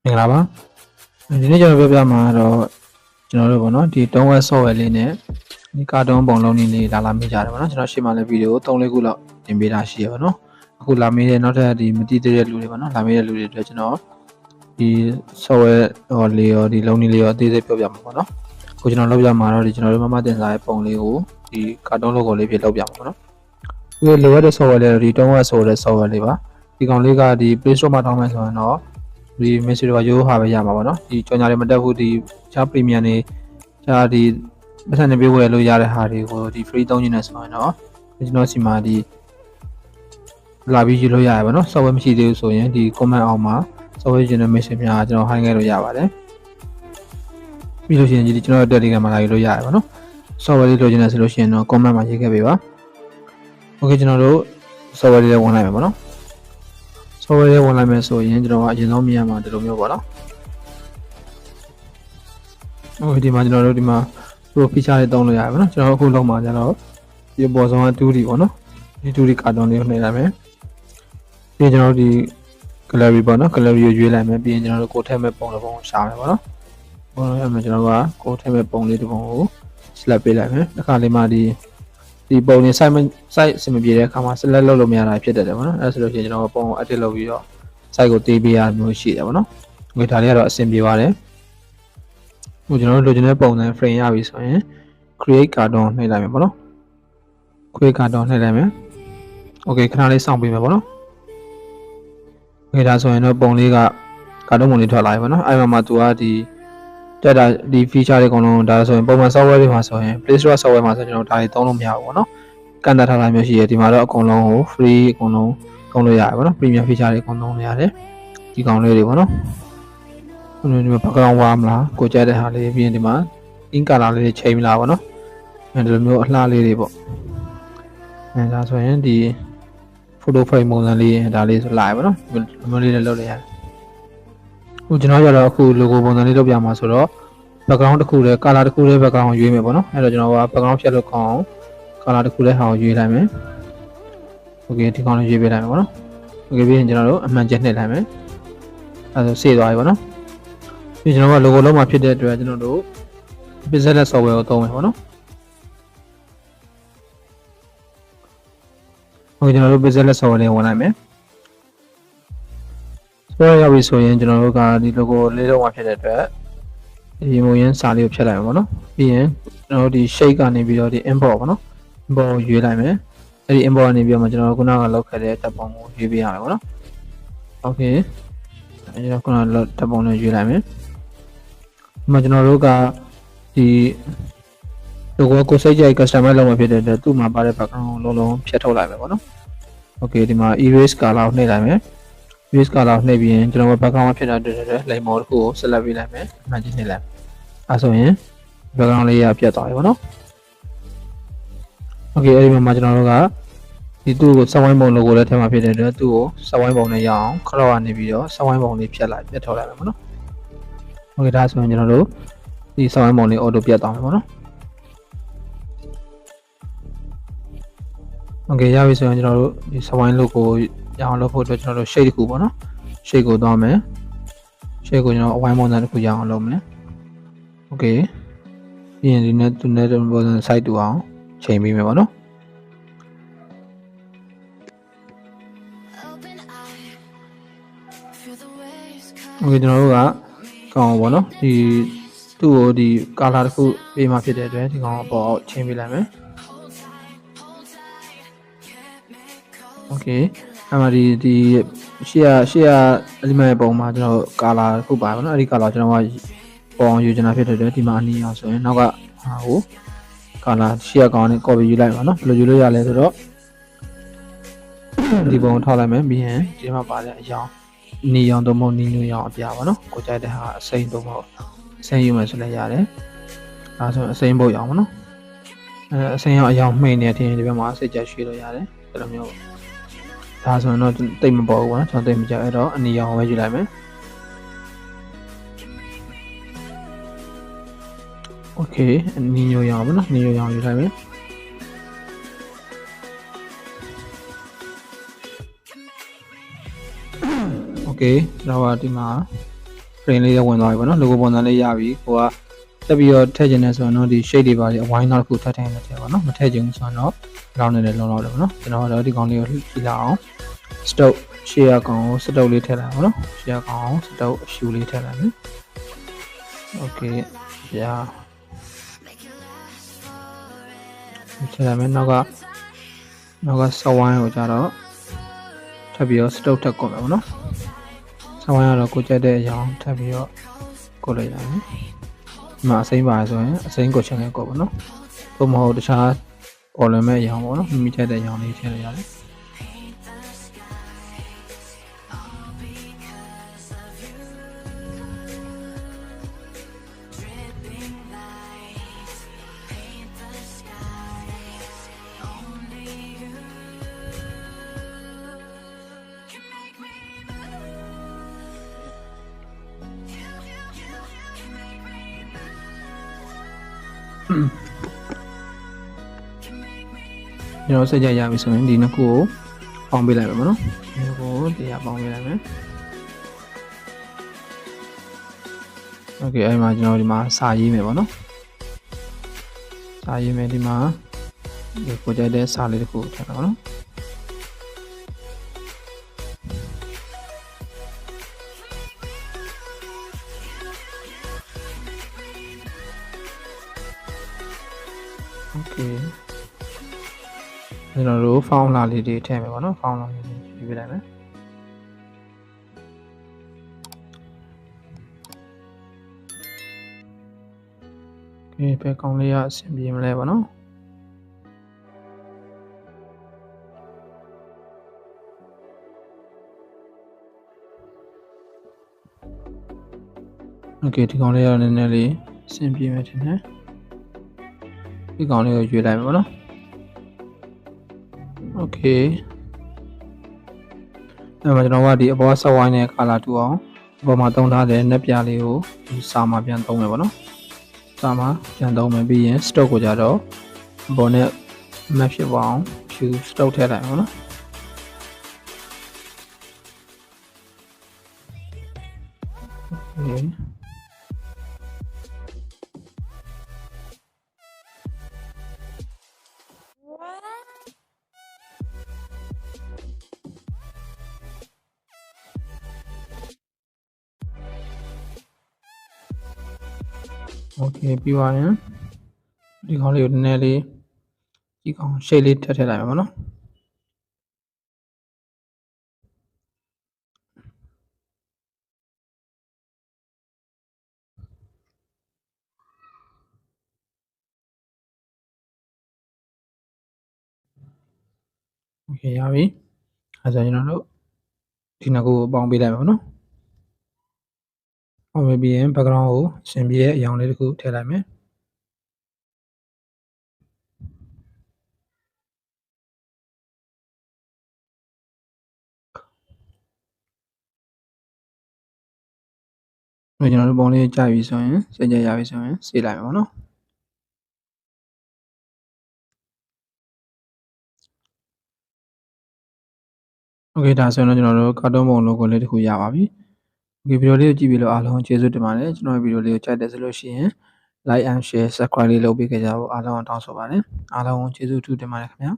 မင်္ဂလာပါဒီနေ့ကျွန်တော်ပြောပြမှာတော့ကျွန်တော်တို့ပေါ့နော်ဒီ Downward software လေးနဲ့ဒီကာတွန်းပုံလုံးလေးလာမိကြတယ်ပေါ့နော်ကျွန်တော်ရှေ့မှာလည်းဗီဒီယို3-4ခုလောက်တင်ပေးတာရှိရပါတော့အခုလာမေးတဲ့နောက်ထပ်ဒီမတိသေးတဲ့လူတွေပေါ့နော်လာမေးတဲ့လူတွေအတွက်ကျွန်တော်ဒီ software ဟောလေးရောဒီလုံးလေးရောအသေးစိတ်ပြောပြမှာပေါ့နော်အခုကျွန်တော်လုပ်ပြမှာတော့ဒီကျွန်တော်တို့မတင်စားရဲ့ပုံလေးကိုဒီကာတွန်း logo လေးဖြစ်လုပ်ပြမှာပေါ့နော်ဒီလိုရတဲ့ software လေးဒီ Downward ဆိုတဲ့ software လေးပါဒီကောင်လေးကဒီ Play Store မှာတောင်းမယ်ဆိုရင်တော့ဒီ message တွေကရိုးဟာပဲရမှာပေါ့နော်ဒီကြော်ညာတွေမတက်ဘူးဒီချား premium တွေချားဒီပတ်စံတွေပေးဝယ်လို့ရတဲ့ဟာတွေကိုဒီ free သုံးနေဆိုရင်တော့ကျွန်တော်စီမှာဒီလာပြီးယူလို့ရရပါတော့ software မရှိသေးဘူးဆိုရင်ဒီ comment အောက်မှာ software ကျင်တဲ့ message များကျွန်တော် hide ခဲ့လို့ရပါတယ်ပြီးလို့ရှိရင်ဒီကျွန်တော် Telegram မှာလာယူလို့ရရပါတော့ software လေးလိုချင်တယ်ဆိုလို့ရှိရင်တော့ comment မှာရေးခဲ့ပေးပါ okay ကျွန်တော်တို့ software လေးဝင်လိုက်မယ်ပေါ့နော်software လေးဝင်လိုက်မယ်ဆိုရင်ကျွန်တော်ကအရင်ဆုံးမြင်ရမှာဒီလိုမျိုးပေါ့နော်ဟိုဒီမှာကျွန်တော်တို့ဒီမှာ pro feature တွေတောင်းလို့ရတယ်ပေါ့နော်ကျွန်တော်အခုလောက်မှာကျတော့ဒီပေါ်ဆုံးက 2D ပေါ့နော်ဒီ 2D ကာတွန်းလေးကိုနှိပ်လိုက်မယ်ပြီးရင်ကျွန်တော်တို့ဒီ gallery ပေါ့နော် gallery ကိုရွေးလိုက်မယ်ပြီးရင်ကျွန်တော်တို့ကိုထည့်မဲ့ပုံတစ်ပုံကိုရှာမယ်ပေါ့နော်ပုံရမယ်ကျွန်တော်တို့ကကိုထည့်မဲ့ပုံလေးတစ်ပုံကို select ပေးလိုက်မယ်တစ်ခါလေးမှဒီပုံလေး site အဆင်မပြေတဲ့အခါမှာ select လုပ်လို့မရတာဖြစ်တတ်တယ်ပေါ့နော်အဲဆိုလို့ရှိရင်ကျွန်တော်ပုံကို edit လုပ်ပြီးတော့ site ကိုတေးပေးရမျိုးရှိတယ်ပေါ့နော်ငွေဒါလေးကတော့အဆင်ပြေပါတယ်ဟိုကျွန်တော်တို့လိုချင်တဲ့ပုံစံ frame ရပြီဆိုရင် create cartoon နှိပ်လိုက်မယ်ပေါ့နော် create cartoon နှိပ်လိုက်မယ် okay ခဏလေးစောင့်ပေးမယ်ပေါ့နော်ငွေဒါဆိုရင်တော့ပုံလေးကကာတွန်းပုံလေးထွက်လာပြီပေါ့နော်အဲ့မှာသူကဒီတက်တာဒီ feature တွေအကုန်လုံးဒါဆိုရင်ပုံမှန် software တွေမှာဆိုရင် Play Store software မှာဆိုကျွန်တော်ဒါတွေသုံးလို့မရဘူးပေါ့နော်ကန့်သတ်ထားတာမျိုးရှိရဒီမှာတော့အကုန်လုံးကို free အကုန်လုံးသုံးလို့ရတယ်ပေါ့နော် premium feature တွေအကုန်လုံးရတယ်ဒီကောင်လေးတွေပေါ့နော်ဒီမှာ background ဝါမလားကိုကြိုက်တဲ့ဟာလေးပြီးရင်ဒီမှာ ink color လေးတွေချိန်မလားပေါ့နော်အဲဒီလိုမျိုးအလှလေးတွေပေါ့အဲဒါဆိုရင်ဒီ photo frame ပုံစံလေးဒါလေးဆိုလာရပါတော့ဒီမျိုးလေးနဲ့လုပ်လိုက်ရတယ်အခုကျွန်တော်ရတော့အခု logo ပုံစံလေးလုပ်ပြမှာဆိုတော့ background တစ်ခုတည်း color တစ်ခုတည်း background ကိုရွေးမယ်ပေါ့နော်အဲ့တော့ကျွန်တော်က background ဖြတ်လို့ကောင်းအောင် color တစ်ခုတည်းဟာကိုရွေးလိုက်မယ် okay ဒီကောင်လေးရွေးပေးလိုက်မယ်ပေါ့နော် okay ပြီးရင်ကျွန်တော်တို့အမှန်ချက်နှိပ်လိုက်မယ်အဲ့ဒါဆိုစေးသွားပြီပေါ့နော်ပြီးကျွန်တော်က logo လုံးမှာဖြစ်တဲ့အတွက်ကျွန်တော်တို့ Pixel software ကိုသုံးမယ်ပေါ့နော်ဟုတ်ကျွန်တော်တို့ Pixel software လေးဝင်လိုက်မယ်ဆိုတော့ရောက်ပြီဆိုရင်ကျွန်တော်တို့ကဒီ logo လေးလုံးမှာဖြစ်တဲ့အတွက်ဒီမူရင်းစာလေးကိုဖြတ်လိုက်မယ်ပေါ့နော်ပြီးရင်ကျွန်တော်တို့ဒီ shape ကနေပြီးတော့ဒီ import ပေါ့နော် import ကိုရွေးလိုက်မယ်အဲ့ဒီ import ကနေပြီးတော့ကျွန်တော်တို့ခုနကလောက်ခဲ့တဲ့တပ်ပုံကိုရွေးပေးရမယ်ပေါ့နော် okay အဲ့တော့ခုနကတပ်ပုံလေးရွေးလိုက်မယ်ဒီမှာကျွန်တော်တို့ကဒီ logo ကိုစိတ်ကြိုက် customize လုပ်မှာဖြစ်တဲ့အတွက်သူ့မှာပါတဲ့ background ကိုလုံးဖြတ်ထုတ်လိုက်မယ်ပေါ့နော် okay ဒီမှာ erase color ကိုနှိပ်လိုက်မယ် erase color ကိုနှိပ်ပြီးရင်ကျွန်တော် background မှာဖြစ်တာတွေ့တဲ့ light mode တစ်ခုကို select ပေးလိုက်မယ်အမှန်ကြီးနှိပ်လိုက်အဲဆိုရင် background လေးရပြတ်သွားပြီပေါ့နော် okay အဲ့ဒီမှာကျွန်တော်တို့ကဒီသူ့ကိုစက်ဝိုင်းပုံ logo လည်းထဲမှာဖြစ်တဲ့အတွက်သူ့ကိုစက်ဝိုင်းပုံနဲ့ရအောင် crop ကနေပြီးတော့စက်ဝိုင်းပုံလေးဖြတ်လိုက်ပြတ်ထုတ်လိုက်မယ်ပေါ့နော် okay ဒါဆိုရင်ကျွန်တော်တို့ဒီစက်ဝိုင်းပုံလေး auto ပြတ်သွားမယ်ပေါ့နော် okay ရပြီဆိုရင်ကျွန်တော်တို့ဒီစက်ဝိုင်း logo ရအောင်လုပ်ဖို့အတွက်ကျွန်တော်တို့ shade တစ်ခုပေါ့နော် shade ကိုသွားမယ် shade ကိုကျွန်တော်အဝိုင်းပုံစံတစ်ခုရအောင်လုပ်မယ် okay ပြီးရင်ဒီနဲ့သူနဲ့ပုံစံ site တူအောင်ချိန်ပေးမယ်ပေါ့နော်โอเคကျွန်တော်တို့ကကောင်းပေါ့နော်ဒီသူ့ကိုဒီ color တစ်ခုပေးမှဖြစ်တဲ့အတွက်ဒီကောင်အပေါ်အောက်ချိန်ပေးလိုက်မယ်โอเคအဲ့မှာဒီရှေ့က element ပုံမှာကျွန်တော် color တစ်ခုပါပါနော်အဲ့ဒီ color ကျွန်တော်ကပေါ်အောင်ယူချင်တာဖြစ်တဲ့အတွက်ဒီမှာအနည်းအောင်ဆိုရင်နောက်ကဟာကို color ရှေ့ကကောင်နဲ့ copy ယူလိုက်ပါနော်ဘယ်လိုယူလို့ရလဲဆိုတော့ဒီပုံထောက်လိုက်မယ်ပြီးရင်ဒီမှာပါတဲ့အရောင်နီရောင်တော့မဟုတ်နီညူရောင်အပြာပါနော်ကိုကြိုက်တဲ့ဟာအစိမ်းတော့မဟုတ်အစိမ်းယူမယ်ဆိုလည်းရတယ်ဒါဆိုအစိမ်းပုတ်ရောင်ပါနော်အစိမ်းရောင်အရောင်မှိန်နေတဲ့အချိန်ဒီဘက်မှာစိတ်ကြရွှေ့လို့ရတယ်အဲ့လိုမျိုးဒါဆိုရင်တော့တိတ်မပေါ်ဘူးပေါ့နော်ကျွန်တော်တိတ်မကြအဲ့တော့အနီရောင်ပဲယူလိုက်မယ်โอเคနီညူရောင်ပါနော်နီညူရောင်ယူလိုက်မယ်โอเคတော့ဒီမှာ frame လေးဝင်သွားပြီပေါ့နော် logo ပုံစံလေးရပြီကိုကတက်ပြီးတော့ထည့်ခြင်းနဲ့ဆိုတော့ဒီ shade တွေပါဒီအဝိုင်းနောက်တစ်ခုထပ်ထည့်နေတယ်ပေါ့နော်မထည့်ခြင်းဆိုတော့လောင်းနေတယ်လုံးလောက်တယ်ပေါ့နော်ကျွန်တော်တို့ဒီကောင်လေးကိုကြည့်လိုက်အောင် stock share ကောင်ကို stock လေးထည့်လိုက်ပါနော် share ကောင် stock အရှူလေးထည့်လိုက်မယ် okay ပြာထည့်လိုက်မယ်နောက်ကစဝိုင်းကိုကြတော့ထပ်ပြီးတော့ stock ထပ်ကောက်မယ်ပေါ့နော်စဝိုင်းကတော့ကိုကြက်တဲ့အကြောင်းထပ်ပြီးတော့ကောက်လိုက်ရမယ်ဒီမှာအစိမ်းပါဆိုရင်အစိမ်းကိုချက်နဲ့ကောက်ပါနော်သို့မဟုတ်တခြားပေါ်လွင်မဲ့အကြောင်းပေါ့နော်မိမိချက်တဲ့အကြောင်းလေးထည့်လိုက်ရတယ်ကျွန်တော်စကြရပြီဆိုရင်ဒီနှစ်ခုကိုပေါင်းပေးလိုက်ပါမယ်နော်ဒီနှစ်ခုကိုတရားပေါင်းပေးလိုက်မယ်โอเคအဲ့မှာကျွန်တော်ဒီမှာစာရေးမယ်ပေါ့နော်စာရေးမယ်ဒီမှာဒီကိုကြိုက်တဲ့စာလေးတစ်ခုထည့်ပါနော်โอเคကျွန်တော်တို့ formula လေးတွေထည့်မယ်ပေါ့နော် formula လေးတွေရေးပြလိုက်မယ်โอเคဘယ်ကောင်လေးရအဆင်ပြေမလဲပေါ့နော်โอเคဒီကောင်လေးရနည်းနည်းလေးအဆင်ပြေမယ်ထင်တယ်ဒီကောင်လေးကိုရွေးလိုက်မယ်ပေါ့နော်โอเคအဲ့မှာကျွန်တော်ကဒီအပေါ်ဆက်ဝိုင်းနဲ့ color တူအောင်အပေါ်မှာသုံးထားတဲ့နှက်ပြလေးကိုဒီစာမှာပြန်သုံးမယ်ပေါ့နော်စာမှာပြန်သုံးမယ်ပြီးရင် stock ကိုကြတော့အပေါ်နဲ့ map ဖြစ်ပါအောင် view stock ထည့်လိုက်ပါနော်โอเคโอเคပြီးပါရင်ဒီကောင်လေးကိုနည်းနည်းလေးဒီကောင် shade လေးထည့်လိုက်ပါမယ်နော်โอเคရပြီအဲဆိုကျွန်တော်တို့ဒီနှစ်ခုကိုပေါင်းပေးလိုက်ပါနော်ပေါင်းပေးပြီးရင် background ကိုအဆင်ပြေတဲ့အရောင်လေးတစ်ခုထည့်လိုက်မယ်ကျွန်တော်တို့ပုံလေးကြာပြီဆိုရင်စကြရပြီဆိုရင်စေးလိုက်ပါနော်โอเคဒါဆိုရင်တော့ကျွန်တော်တို့ကာတွန်းပုံ logo လေးတစ်ခုရပါပြီโอเคဗီဒီယိုလေးကိုကြည့်ပြီးလို့အားလုံးကျေးဇူးတင်ပါတယ်ကျွန်တော်ဗီဒီယိုလေးကိုကြိုက်တယ်ဆိုလို့ရှိရင် like and share subscribe လေးလုပ်ပေးကြဖို့အားလုံးတောင်းဆိုပါတယ်အားလုံးကျေးဇူးထူးတင်ပါတယ်ခင်ဗျာ